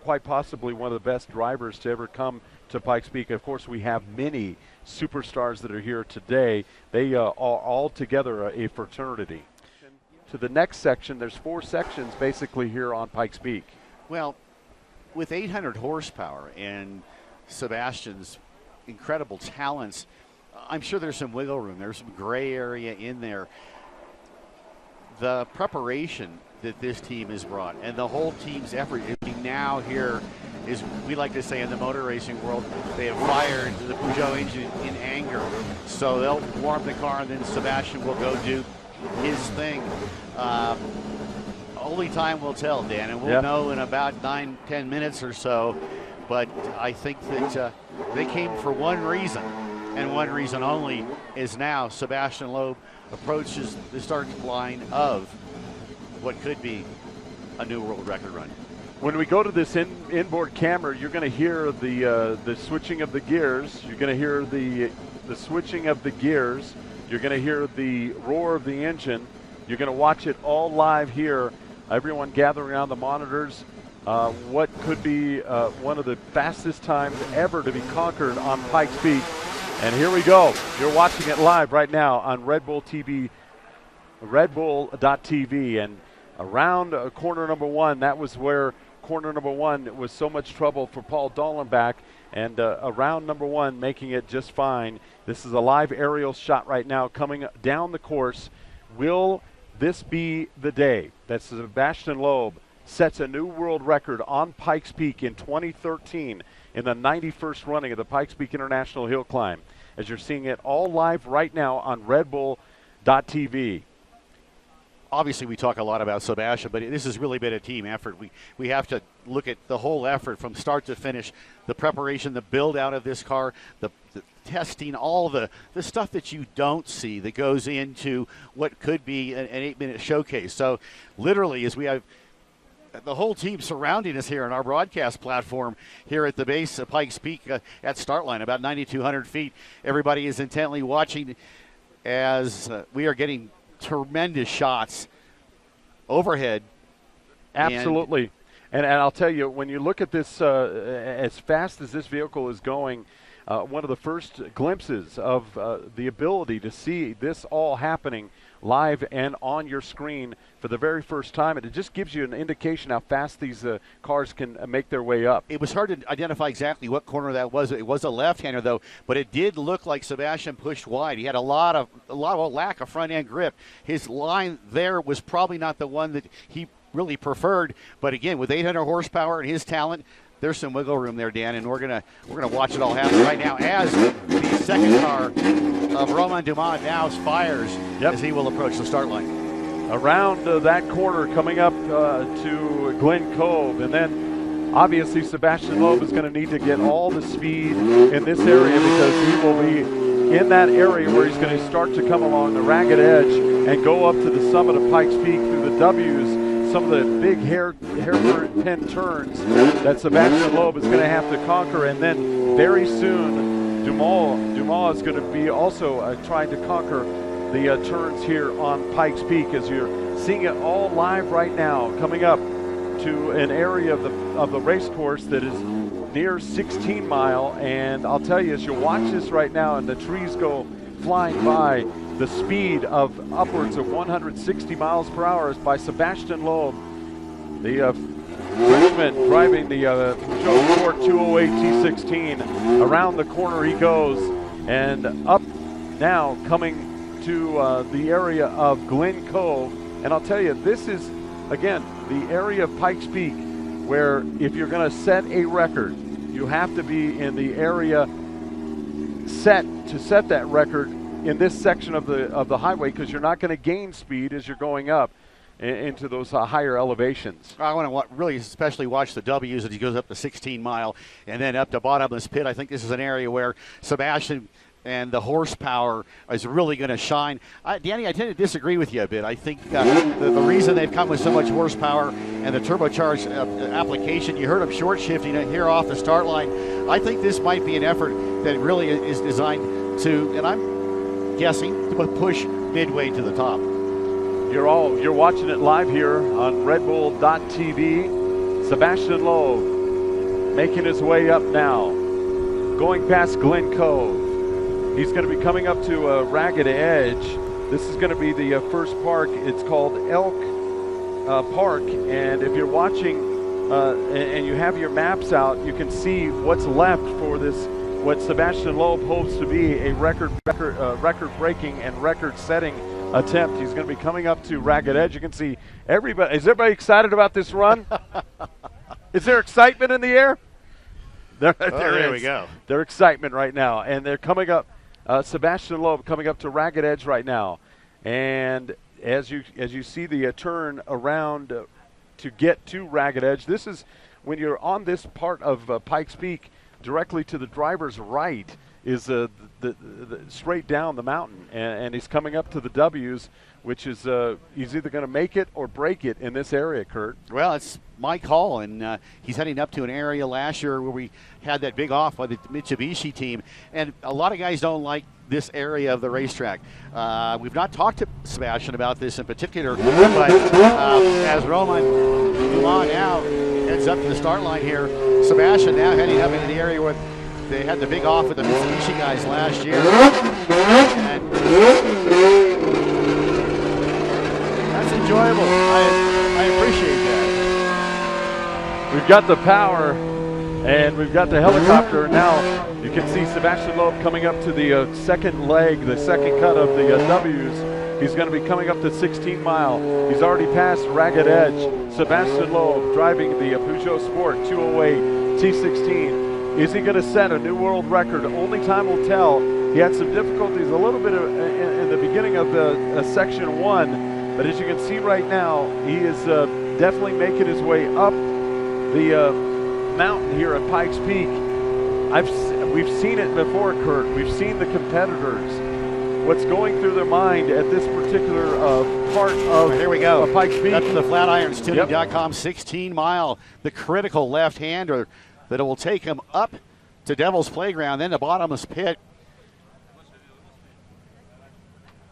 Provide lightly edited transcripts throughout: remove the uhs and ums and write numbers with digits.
quite possibly one of the best drivers to ever come to Pikes Peak. Of course, we have many superstars that are here today. They are all together a fraternity. To the next section, there's 4 sections basically here on Pikes Peak. Well, with 800 horsepower and Sebastian's incredible talents, I'm sure there's some wiggle room. There's some gray area in there. The preparation that this team has brought and the whole team's effort now here is, we like to say in the motor racing world, they have fired the Peugeot engine in anger. So they'll warm the car and then Sebastian will go do his thing. Only time will tell, Dan, and we'll know in about 9-10 minutes or so. But I think that they came for one reason, and one reason only, is now Sebastian Loeb approaches the start line of what could be a new world record run. When we go to this inboard camera, you're going to hear the switching of the gears. You're going to hear the switching of the gears. You're going to hear the roar of the engine. You're going to watch it all live here. Everyone gathering around the monitors. What could be one of the fastest times ever to be conquered on Pikes Peak. And here we go. You're watching it live right now on Red Bull TV, redbull.tv. And around corner number 1, that was where corner number 1 was so much trouble for Paul Dollenbach. And around number 1 making it just fine. This is a live aerial shot right now coming down the course. Will this be the day that Sebastian Loeb sets a new world record on Pikes Peak in 2013 in the 91st running of the Pikes Peak International Hill Climb? As you're seeing it all live right now on redbull.tv. Obviously, we talk a lot about Sebastian, but this has really been a team effort. We have to look at the whole effort from start to finish, the preparation, the build out of this car, the testing, all the stuff that you don't see that goes into what could be an 8-minute showcase. So literally, as we have the whole team surrounding us here on our broadcast platform here at the base of Pikes Peak at start line, about 9,200 feet. Everybody is intently watching as we are getting tremendous shots overhead. Absolutely. And I'll tell you, when you look at this, as fast as this vehicle is going, one of the first glimpses of the ability to see this all happening live and on your screen for the very first time. And it just gives you an indication how fast these cars can make their way up. It was hard to identify exactly what corner that was. It was a left-hander, though, but it did look like Sebastian pushed wide. He had a lot of lack of front-end grip. His line there was probably not the one that he really preferred. But again, with 800 horsepower and his talent, there's some wiggle room there, Dan, and we're gonna watch it all happen right now as the second car of Romain Dumas now fires as he will approach the start line. Around that corner coming up to Glen Cove, and then obviously Sebastian Loeb is going to need to get all the speed in this area because he will be in that area where he's going to start to come along the ragged edge and go up to the summit of Pikes Peak through the W's. Some of the big hairpin turns that Sebastian Loeb is going to have to conquer, and then very soon Dumas is going to be also trying to conquer the turns here on Pikes Peak, as you're seeing it all live right now, coming up to an area of the race course that is near 16 Mile. And I'll tell you, as you watch this right now and the trees go flying by, the speed of upwards of 160 miles per hour is by Sebastian Loeb, the Frenchman driving the Peugeot Sport 208 T16. Around the corner he goes, and up now coming to the area of Glen Cove. And I'll tell you, this is, again, the area of Pikes Peak where if you're going to set a record, you have to be in the area set that record in this section of the highway, because you're not going to gain speed as you're going up into those higher elevations. I want to really especially watch the W's as he goes up to 16 Mile and then up to bottomless pit. I think this is an area where Sebastian and the horsepower is really going to shine. Danny, I tend to disagree with you a bit. I think the reason they've come with so much horsepower and the turbocharged application, you heard them short shifting it here off the start line. I think this might be an effort that really is designed to, and I'm guessing, to push midway to the top. You're watching it live here on redbull.tv. Sebastian Loeb making his way up now, going past Glen Cove. He's going to be coming up to a Ragged Edge. This is going to be the first park. It's called Elk Park, and if you're watching and you have your maps out, you can see what's left for this, what Sebastian Loeb hopes to be a record-breaking and record-setting attempt. He's going to be coming up to Ragged Edge. You can see everybody. Is everybody excited about this run? Is there excitement in the air? There we go. There's excitement right now, and they're coming up. Sebastian Loeb coming up to Ragged Edge right now, and as you see the turn around to get to Ragged Edge, this is when you're on this part of Pikes Peak. Directly to the driver's right is the straight down the mountain, and he's coming up to the W's, which is he's either going to make it or break it in this area, Kurt. Well, it's my call, and he's heading up to an area last year where we had that big off by the Mitsubishi team, and a lot of guys don't like this area of the racetrack. We've not talked to Sebastian about this in particular, but as Roman Dumas now heads up to the start line here, Sebastian now heading up into the area where they had the big off with the Mitsubishi guys last year. And that's enjoyable. I appreciate that. We've got the power and we've got the helicopter. Now you can see Sebastian Loeb coming up to the second leg, the second cut of the W's. He's going to be coming up to 16 Mile. He's already passed Ragged Edge. Sebastian Loeb driving the Peugeot Sport 208 T16. Is he going to set a new world record? Only time will tell. He had some difficulties a little bit in the beginning of the section 1, but as you can see right now, he is definitely making his way up the mountain here at Pikes Peak. We've seen it before, Kurt. We've seen the competitors. What's going through their mind at this particular part of here we go. Pikes Peak. That's the FlatironStudio.com 16 Mile, the critical left-hander that it will take him up to Devil's Playground, then the bottomless pit.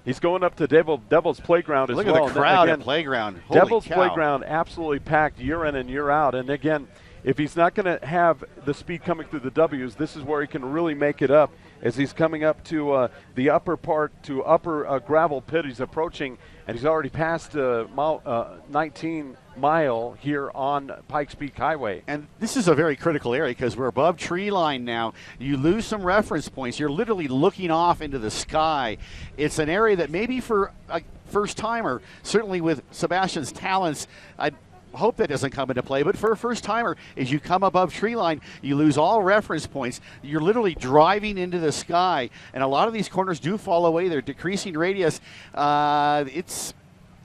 He's going up to Devil's Playground as well. Look at the crowd at Playground. Holy Devil's cow. Playground absolutely packed year in and year out. And again, if he's not going to have the speed coming through the W's, this is where he can really make it up as he's coming up to the upper part, to upper gravel pit. He's approaching, and he's already passed 19 Mile here on Pikes Peak Highway. And this is a very critical area because we're above tree line now. You lose some reference points. You're literally looking off into the sky. It's an area that maybe for a first-timer, certainly with Sebastian's talents, I hope that doesn't come into play, but for a first-timer, as you come above tree line, you lose all reference points. You're literally driving into the sky, and a lot of these corners do fall away. They're decreasing radius. It's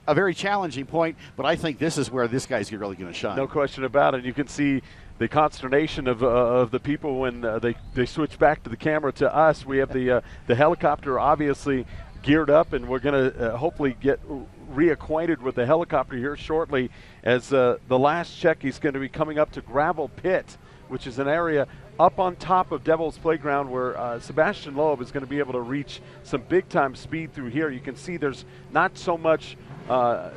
a very challenging point, but I think this is where this guy's really going to shine. No question about it. You can see the consternation of the people when they switch back to the camera to us. We have the helicopter obviously geared up, and we're going to hopefully get reacquainted with the helicopter here shortly. As the last check, he's going to be coming up to Gravel Pit, which is an area up on top of Devil's Playground where Sebastian Loeb is going to be able to reach some big-time speed through here. You can see there's not so much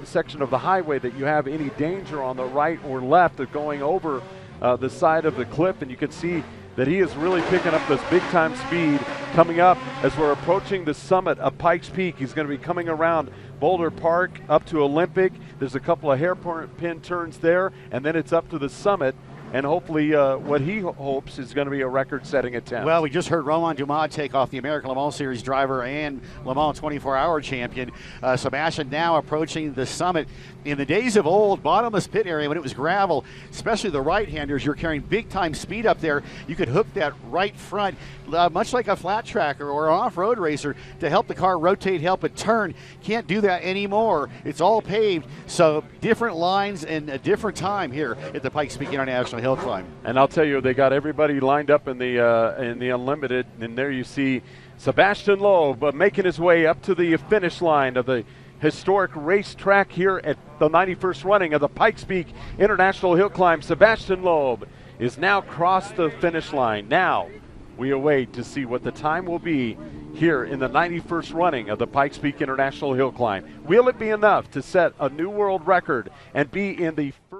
section of the highway that you have any danger on the right or left of going over the side of the cliff, and you can see that he is really picking up this big-time speed coming up as we're approaching the summit of Pikes Peak. He's going to be coming around Boulder Park up to Olympic. There's a couple of hairpin turns there, and then it's up to the summit. And hopefully what he hopes is going to be a record-setting attempt. Well, we just heard Romain Dumas take off the American Le Mans Series driver and Le Mans 24-hour champion. Sebastian now approaching the summit. In the days of old, bottomless pit area, when it was gravel, especially the right-handers, you're carrying big-time speed up there. You could hook that right front, much like a flat tracker or an off-road racer, to help the car rotate, help it turn. Can't do that anymore. It's all paved, so different lines and a different time here at the Pikes Peak International Hill Climb. And I'll tell you, they got everybody lined up in the Unlimited, and there you see Sebastian Loeb making his way up to the finish line of the historic racetrack here at the 91st running of the Pikes Peak International Hill Climb. Sebastian Loeb is now crossed the finish line. Now we await to see what the time will be here in the 91st running of the Pikes Peak International Hill Climb. Will it be enough to set a new world record and be in the first